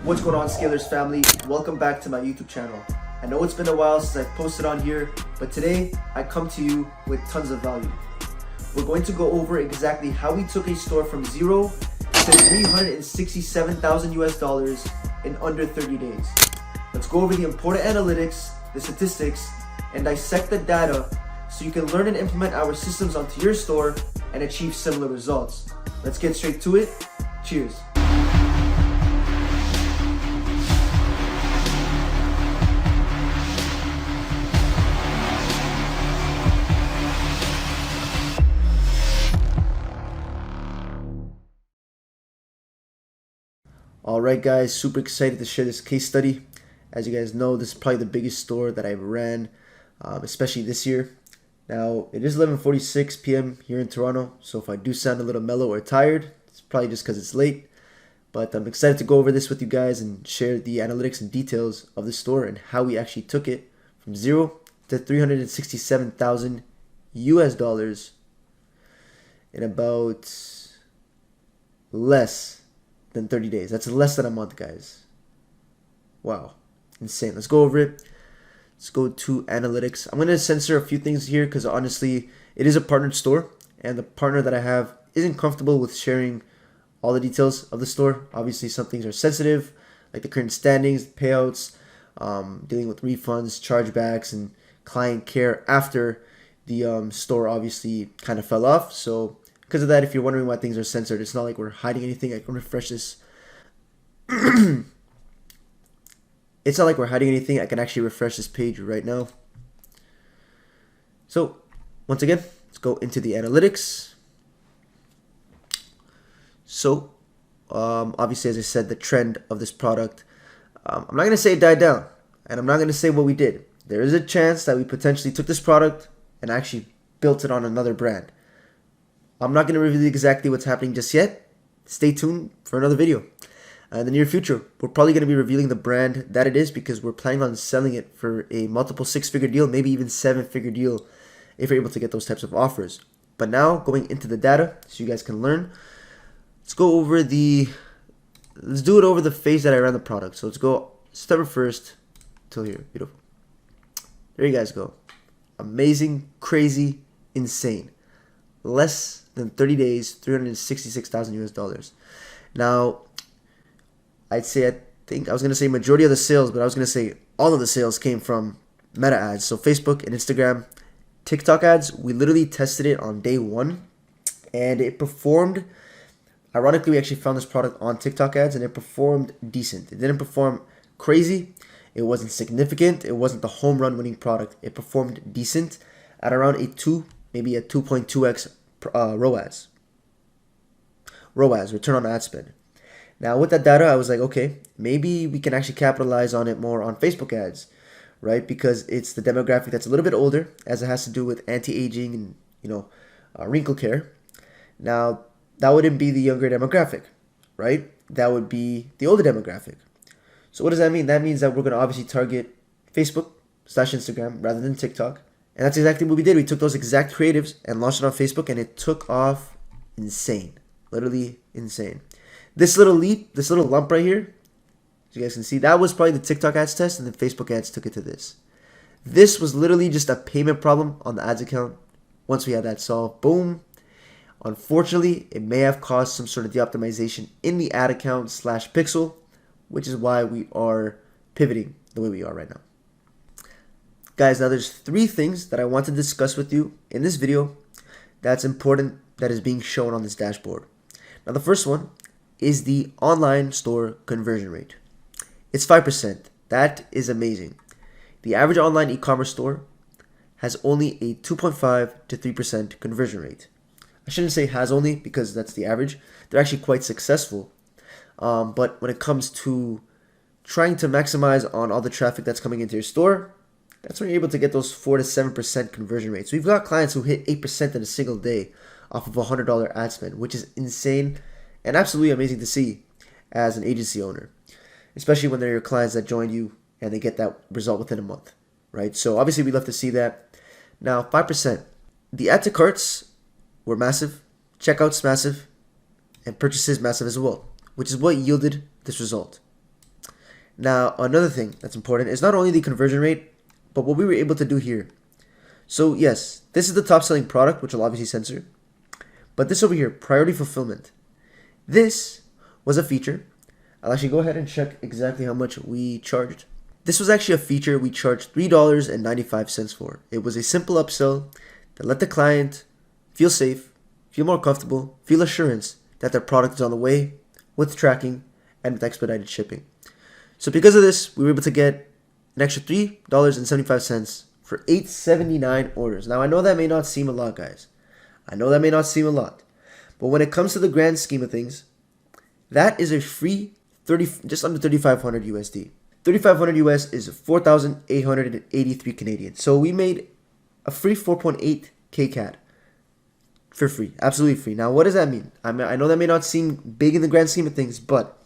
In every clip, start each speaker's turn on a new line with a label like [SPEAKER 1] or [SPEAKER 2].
[SPEAKER 1] What's going on, Scalers family? Welcome back to my YouTube channel. I know it's been a while since I've posted on here, but today I come to you with tons of value. We're going to go over exactly how we took a store from zero to 367,000 US dollars in under 30 days. Let's go over the important analytics, the statistics, and dissect the data so you can learn and implement our systems onto your store and achieve similar results. Let's get straight to it. Cheers. Alright guys, super excited to share this case study. As you guys know, this is probably the biggest store that I've ran, especially this year. Now, it is 11:46 p.m. here in Toronto, so if I do sound a little mellow or tired, it's probably just because it's late. But I'm excited to go over this with you guys and share the analytics and details of the store and how we actually took it from zero to 367,000 US dollars in about less than 30 days. That's less than a month, guys. Wow, insane. Let's go over it. Let's go to analytics. I'm going to censor a few things here because honestly, it is a partnered store, and the partner that I have isn't comfortable with sharing all the details of the store. Obviously, some things are sensitive, like the current standings, payouts, dealing with refunds, chargebacks, and client care after the store obviously kind of fell off. So because of that, if you're wondering why things are censored, it's not like we're hiding anything. I can refresh this. It's not like we're hiding anything. I can actually refresh this page right now. So once again, let's go into the analytics. So obviously, as I said, the trend of this product, I'm not going to say it died down, and I'm not going to say what we did. There is a chance that we potentially took this product and actually built it on another brand. I'm not going to reveal exactly what's happening just yet. Stay tuned for another video. In the near future, we're probably going to be revealing the brand that it is because we're planning on selling it for a multiple six-figure deal, maybe even seven-figure deal if we're able to get those types of offers. But now, going into the data so you guys can learn, let's do it over the phase that I ran the product. So let's go September 1st till here. Beautiful. There you guys go. Amazing, crazy, insane. Less than 30 days, 366,000 US dollars. Now, I think I was going to say majority of the sales, but I was going to say all of the sales came from Meta ads. So Facebook and Instagram, TikTok ads, we literally tested it on day one and it performed. Ironically, we actually found this product on TikTok ads and it performed decent. It didn't perform crazy. It wasn't significant. It wasn't the home run winning product. It performed decent at around maybe a 2.2x ROAS, return on ad spend. Now with that data, I was like, okay, maybe we can actually capitalize on it more on Facebook ads, right? Because it's the demographic that's a little bit older, as it has to do with anti-aging and wrinkle care. Now that wouldn't be the younger demographic, right? That would be the older demographic. So what does that mean? That means that we're going to obviously target Facebook/Instagram rather than TikTok. And that's exactly what we did. We took those exact creatives and launched it on Facebook, and it took off insane. Literally insane. This little leap, this little lump right here, as you guys can see, that was probably the TikTok ads test, and then Facebook ads took it to this. This was literally just a payment problem on the ads account. Once we had that solved, boom. Unfortunately, it may have caused some sort of de-optimization in the ad account /pixel, which is why we are pivoting the way we are right now. Guys, now there's three things that I want to discuss with you in this video that's important that is being shown on this dashboard. Now the first one is the online store conversion rate. It's 5%. That is amazing. The average online e-commerce store has only a 2.5 to 3% conversion rate. I shouldn't say has only because that's the average. They're actually quite successful. But when it comes to trying to maximize on all the traffic that's coming into your store, that's when you're able to get those 4 to 7% conversion rates. We've got clients who hit 8% in a single day off of a $100 ad spend, which is insane and absolutely amazing to see as an agency owner, especially when they're your clients that joined you and they get that result within a month, right? So obviously we love to see that. Now, 5%. The add to carts were massive, checkouts massive, and purchases massive as well, which is what yielded this result. Now, another thing that's important is not only the conversion rate, but what we were able to do here. So yes, this is the top selling product, which will obviously censor. But this over here, priority fulfillment. This was a feature. I'll actually go ahead and check exactly how much we charged. This was actually a feature we charged $3.95 for. It was a simple upsell that let the client feel safe, feel more comfortable, feel assurance that their product is on the way with tracking and with expedited shipping. So because of this, we were able to get an extra $3.75 for 879 orders. Now I know that may not seem a lot, guys. I know that may not seem a lot. But when it comes to the grand scheme of things, that is a free just under 3,500 USD. 3,500 US is 4,883 Canadian. So we made a free 4.8K CAD for free, absolutely free. Now, what does that mean? I know that may not seem big in the grand scheme of things, but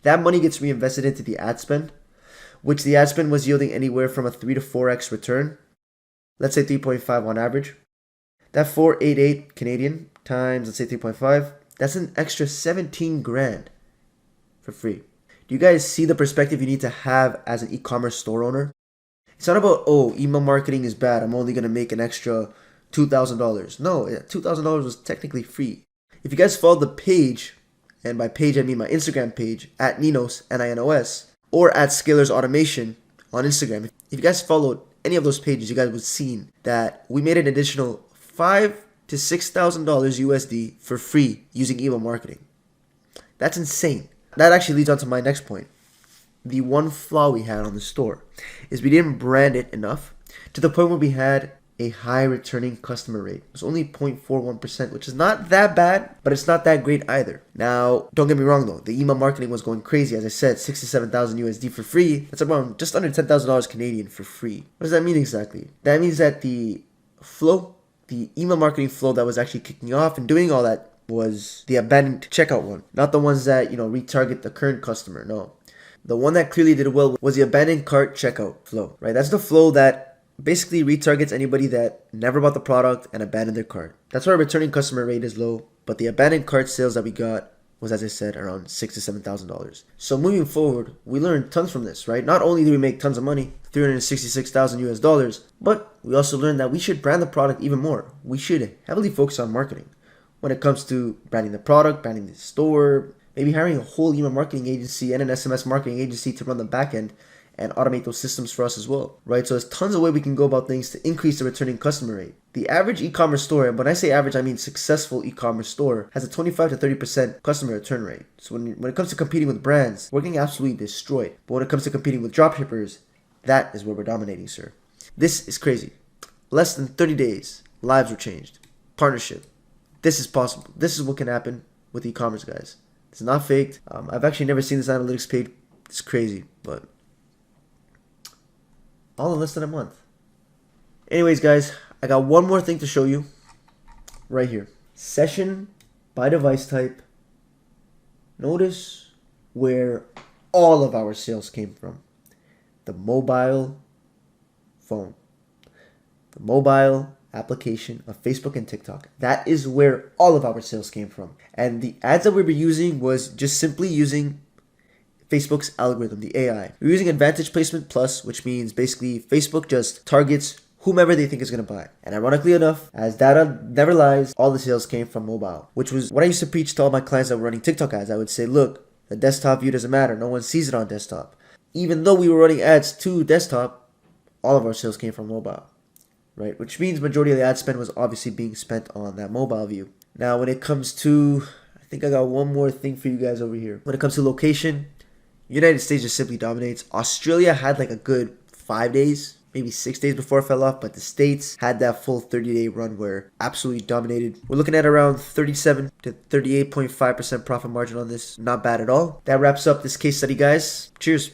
[SPEAKER 1] that money gets reinvested into the ad spend, which the ad spend was yielding anywhere from a 3 to 4x return. Let's say 3.5 on average. That 488 Canadian times, let's say 3.5, that's an extra 17 grand for free. Do you guys see the perspective you need to have as an e-commerce store owner? It's not about, oh, email marketing is bad, I'm only going to make an extra $2,000. No, $2,000 was technically free. If you guys follow the page, and by page I mean my Instagram page, at Ninos, Ninos, or at Scalers Automation on Instagram, if you guys followed any of those pages, you guys would have seen that we made an additional $5,000 to $6,000 USD for free using email marketing. That's insane. That actually leads on to my next point. The one flaw we had on the store is we didn't brand it enough to the point where we had a high returning customer rate. It was only 0.41%, which is not that bad, but it's not that great either. Now, don't get me wrong though, the email marketing was going crazy. As I said, 67,000 USD for free. That's around just under $10,000 Canadian for free. What does that mean exactly? That means that the email marketing flow that was actually kicking off and doing all that was the abandoned checkout one. Not the ones that, retarget the current customer, no. The one that clearly did well was the abandoned cart checkout flow, right? That's the flow that basically retargets anybody that never bought the product and abandoned their cart. That's why our returning customer rate is low, but the abandoned cart sales that we got was, as I said, around $6,000 to $7,000. So moving forward, we learned tons from this, right? Not only did we make tons of money, 366,000 US dollars, but we also learned that we should brand the product even more. We should heavily focus on marketing when it comes to branding the product, branding the store, maybe hiring a whole email marketing agency and an SMS marketing agency to run the back end and automate those systems for us as well, right? So there's tons of ways we can go about things to increase the returning customer rate. The average e-commerce store, and when I say average, I mean successful e-commerce store, has a 25 to 30% customer return rate. So when it comes to competing with brands, we're getting absolutely destroyed. But when it comes to competing with dropshippers, that is where we're dominating, sir. This is crazy. Less than 30 days, lives were changed. Partnership. This is possible. This is what can happen with e-commerce, guys. It's not faked. I've actually never seen this analytics page. It's crazy, but all in less than a month. Anyways, guys, I got one more thing to show you right here. Session by device type. Notice where all of our sales came from. The mobile phone. The mobile application of Facebook and TikTok. That is where all of our sales came from. And the ads that we were using was just simply using Facebook's algorithm, the AI. We're using Advantage Placement Plus, which means basically Facebook just targets whomever they think is going to buy. And ironically enough, as data never lies, all the sales came from mobile, which was what I used to preach to all my clients that were running TikTok ads. I would say, look, the desktop view doesn't matter. No one sees it on desktop. Even though we were running ads to desktop, all of our sales came from mobile, right? Which means majority of the ad spend was obviously being spent on that mobile view. Now, when it comes to, I think I got one more thing for you guys over here. When it comes to location, United States just simply dominates. Australia had like a good 5 days, maybe 6 days before it fell off, but the States had that full 30-day run where absolutely dominated. We're looking at around 37 to 38.5% profit margin on this. Not bad at all. That wraps up this case study, guys. Cheers.